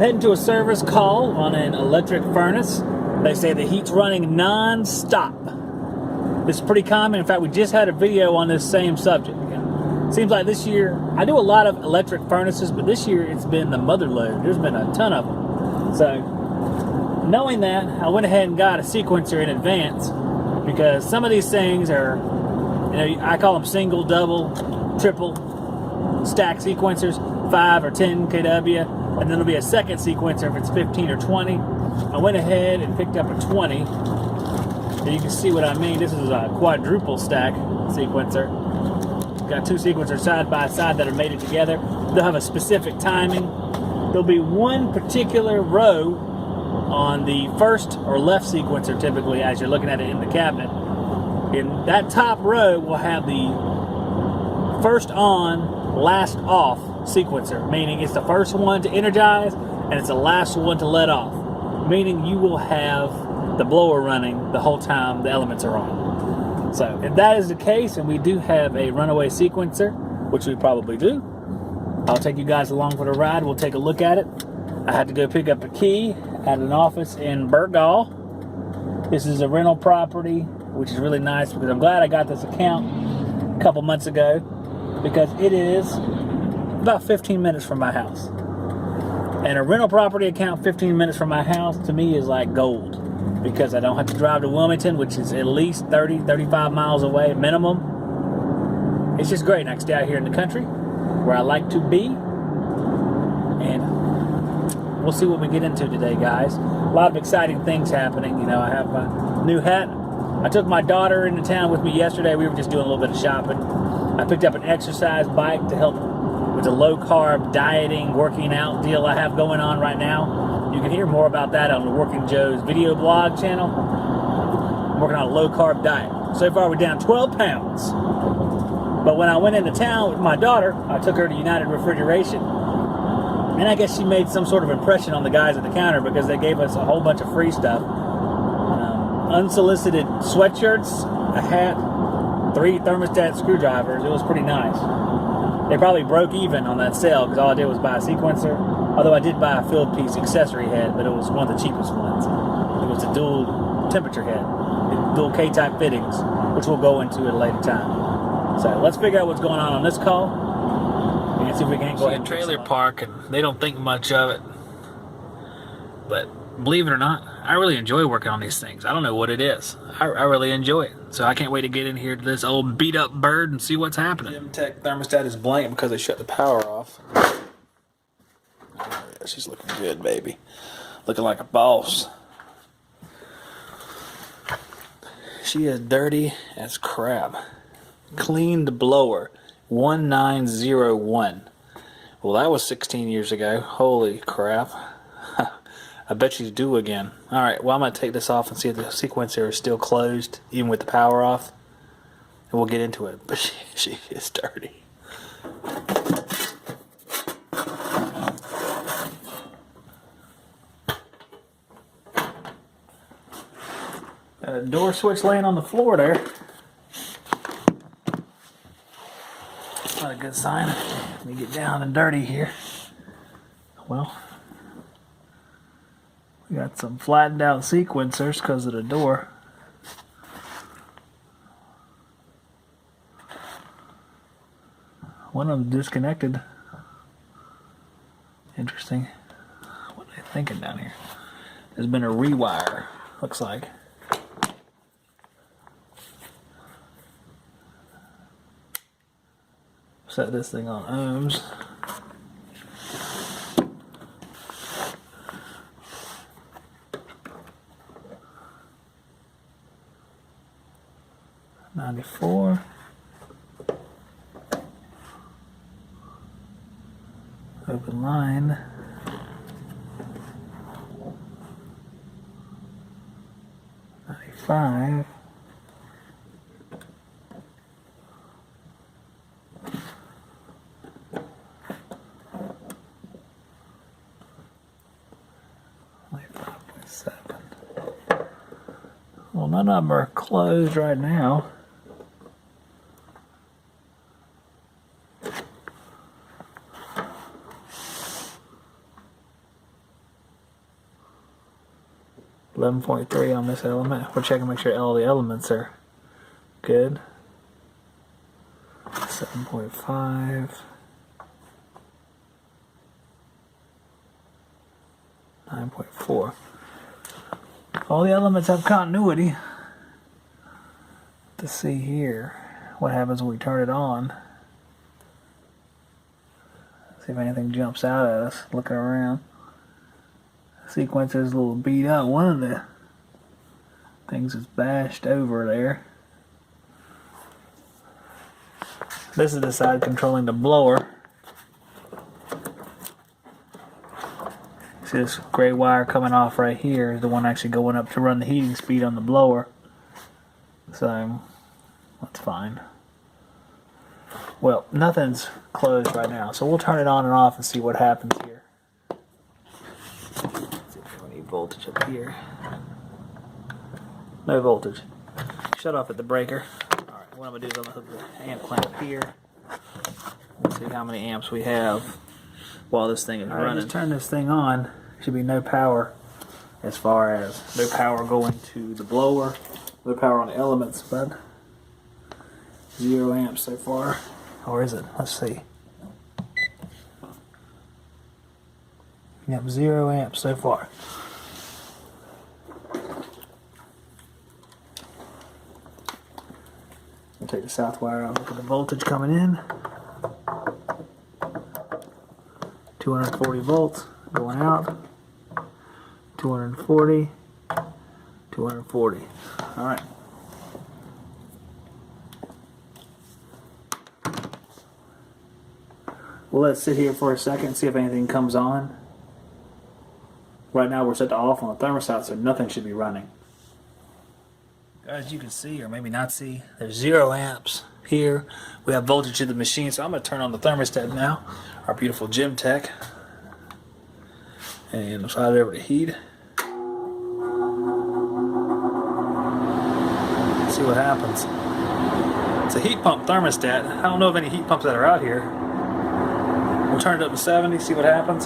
heading to a service call on an electric furnace. They say the heat's running non-stop. This is pretty common. In fact, we just had a video on this same subject. Seems like this year, I do a lot of electric furnaces, but this year it's been the mother load. There's been a ton of them. So, knowing that, I went ahead and got a sequencer in advance, because some of these things are, I call them single, double, triple stack sequencers, 5 or 10 kW, and then there'll be a second sequencer if it's 15 or 20. I went ahead and picked up a 20, and you can see what I mean. This is a quadruple stack sequencer. Got two sequencers side by side that are mated together. They'll have a specific timing. There'll be one particular row on the first or left sequencer, typically, as you're looking at it in the cabinet. And that top row will have the first on, last off sequencer, meaning it's the first one to energize and it's the last one to let off, meaning you will have the blower running the whole time the elements are on. So if that is the case, and we do have a runaway sequencer, which we probably do, I'll take you guys along for the ride. We'll take a look at it. I had to go pick up a key at an office in Burgall. This is a rental property, which is really nice, because I'm glad I got this account a couple months ago, because it is about 15 minutes from my house. And a rental property account 15 minutes from my house, to me, is like gold, because I don't have to drive to Wilmington, which is at least 30, 35 miles away minimum. It's just great. And I can stay out here in the country where I like to be. And we'll see what we get into today, guys. A lot of exciting things happening. I have my new hat. I took my daughter into town with me yesterday. We were just doing a little bit of shopping. I picked up an exercise bike to help with the low-carb dieting, working out deal I have going on right now. You can hear more about that on the Working Joe's video blog channel. I'm working on a low-carb diet. So far, we're down 12 pounds. But when I went into town with my daughter, I took her to United Refrigeration. And I guess she made some sort of impression on the guys at the counter, because they gave us a whole bunch of free stuff. Unsolicited sweatshirts, a hat, 3 thermostat screwdrivers. It was pretty nice. They probably broke even on that sale, because all I did was buy a sequencer. Although I did buy a Fieldpiece accessory head, but it was one of the cheapest ones. It was a dual temperature head, dual K-type fittings, which we'll go into at a later time. So let's figure out what's going on this call, and see if we can't go ahead and trailer park, and they don't think much of it. But believe it or not, I really enjoy working on these things. I don't know what it is. I really enjoy it. So I can't wait to get in here to this old beat up bird and see what's happening. Tech thermostat is blank because they shut the power off. She's looking good, baby. Looking like a boss. She is dirty as crap. Cleaned blower. 1901. Well, that was 16 years ago. Holy crap. I bet she's due again. Alright, well, I'm going to take this off and see if the sequencer is still closed, even with the power off. And we'll get into it. But she is dirty. Got a door switch laying on the floor there. Not a good sign. Let me get down and dirty here. Well, we got some flattened out sequencers because of the door. One of them disconnected. Interesting. What are they thinking down here? There's been a rewire, looks like. Set this thing on ohms. $94. Open line. $95. Well, none of them are closed right now. 11.3 on this element. We're checking to make sure all the elements are good. 7.5. 9.4. All the elements have continuity. Let's see here what happens when we turn it on. See if anything jumps out at us looking around. The sequencer is a little beat up. One of the things is bashed over there. This is the side controlling the blower. See this gray wire coming off right here is the one actually going up to run the heating speed on the blower. So that's fine. Well, nothing's closed right now, so we'll turn it on and off and see what happens here. See if we need voltage up here. No voltage. Shut off at the breaker. Alright, what I'm going to do is I'm going to hook the amp clamp here. Let's see how many amps we have while this thing is running. Just turn this thing on. Should be no power as far as no power going to the blower, no power on the elements, but 0 amps so far. Or is it? Let's see. Yep, 0 amps so far. I'll take the south wire out, look at the voltage coming in. 240 volts going out. 240. 240. All right. We'll let it sit here for a second and see if anything comes on. Right now we're set to off on the thermostat, so nothing should be running. As you can see, or maybe not see, there's 0 amps here. We have voltage to the machine, so I'm going to turn on the thermostat now. Our beautiful Gym Tech. And slide it over to heat. Let's see what happens. It's a heat pump thermostat. I don't know of any heat pumps that are out here. We'll turn it up to 70, see what happens.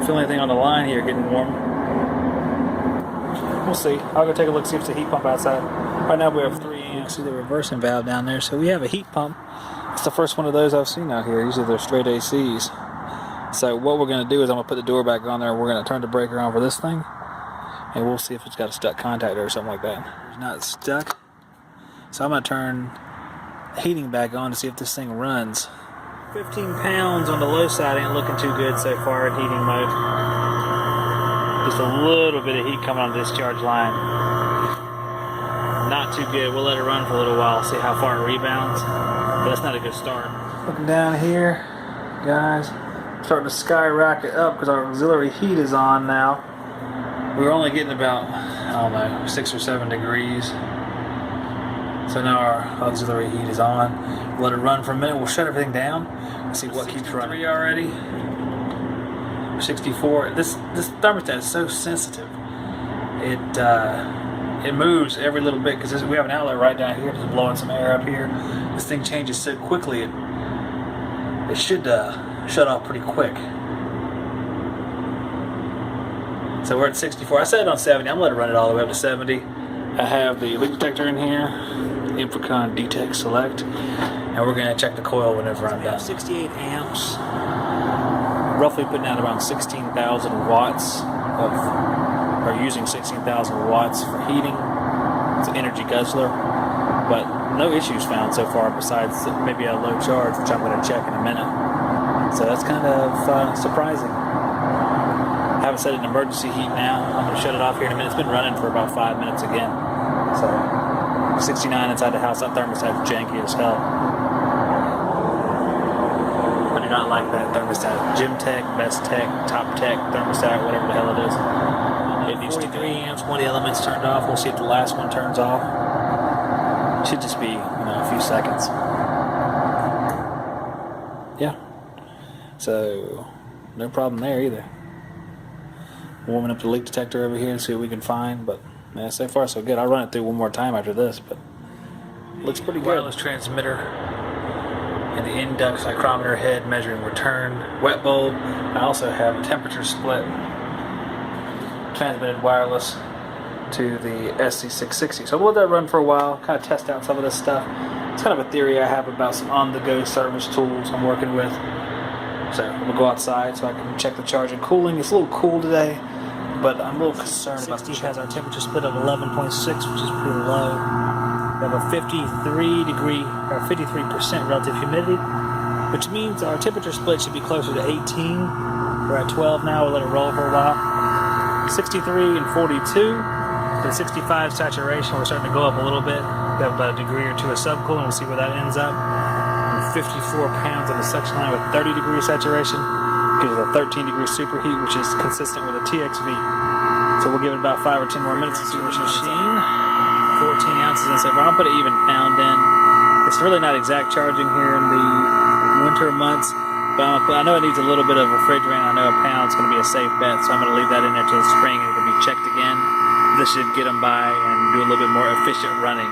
Feel anything on the line here getting warm. We'll see. I'll go take a look, see if it's a heat pump outside. Right now we have 3 amps. You can see the reversing valve down there. So we have a heat pump. It's the first one of those I've seen out here. Usually they're straight ACs. So what we're going to do is I'm going to put the door back on there. We're going to turn the breaker on for this thing. And we'll see if it's got a stuck contactor or something like that. It's not stuck. So I'm going to turn heating back on to see if this thing runs. 15 pounds on the low side ain't looking too good so far in heating mode. Just a little bit of heat coming on the discharge line. Not too good. We'll let it run for a little while, see how far it rebounds. But that's not a good start. Looking down here, guys, starting to skyrocket up because our auxiliary heat is on now. We were only getting about, I don't know, 6 or 7 degrees. So now our auxiliary heat is on. We'll let it run for a minute. We'll shut everything down and see what keeps running. Already 64. This thermostat is so sensitive. It moves every little bit because we have an outlet right down here just blowing some air up here. This thing changes so quickly. It should shut off pretty quick. So we're at 64. I set it on 70. I'm going to let it run it all the way up to 70. I have the leak detector in here, Infracon D-Tech Select, and we're going to check the coil whenever I'm done. 68 amps, roughly putting out around 16,000 watts or using 16,000 watts for heating. It's an energy guzzler, but no issues found so far besides maybe a low charge, which I'm going to check in a minute. So that's kind of surprising. I haven't set it in emergency heat now. I'm going to shut it off here in a minute. It's been running for about 5 minutes again. So 69 inside the house. That thermostat's janky as hell. I do not like that thermostat. Gym Tech, Best Tech, Top Tech, thermostat, whatever the hell it is. It needs 43 amps. One of the elements turned off. We'll see if the last one turns off. Should just be, a few seconds. Yeah. So no problem there either. Warming up the leak detector over here and see what we can find, but yeah, so far so good. I'll run it through one more time after this, but looks pretty good. Wireless transmitter and the induct psychrometer head measuring return wet bulb. I also have a temperature split transmitted wireless to the SC660. So we'll let that run for a while, kind of test out some of this stuff. It's kind of a theory I have about some on-the-go service tools I'm working with. So we'll go outside so I can check the charge and cooling. It's a little cool today, but I'm a little concerned about the has our temperature split of 11.6, which is pretty low. We have a 53% relative humidity, which means our temperature split should be closer to 18. We're at 12 now. We'll let it roll for a while. 63 and 42. The 65 saturation, we're starting to go up a little bit. We have about a degree or two of subcooling. We'll see where that ends up. And 54 pounds on the suction line with 30 degree saturation gives us a 13 degree superheat, which is consistent with a TXV. So we'll give it about 5 or 10 more minutes to see which machine. 14 ounces in, so I'll put an even pound in. It's really not exact charging here in the winter months, but I know it needs a little bit of refrigerant. I know a pound's going to be a safe bet, so I'm going to leave that in there till the spring and it can be checked again. This should get them by and do a little bit more efficient running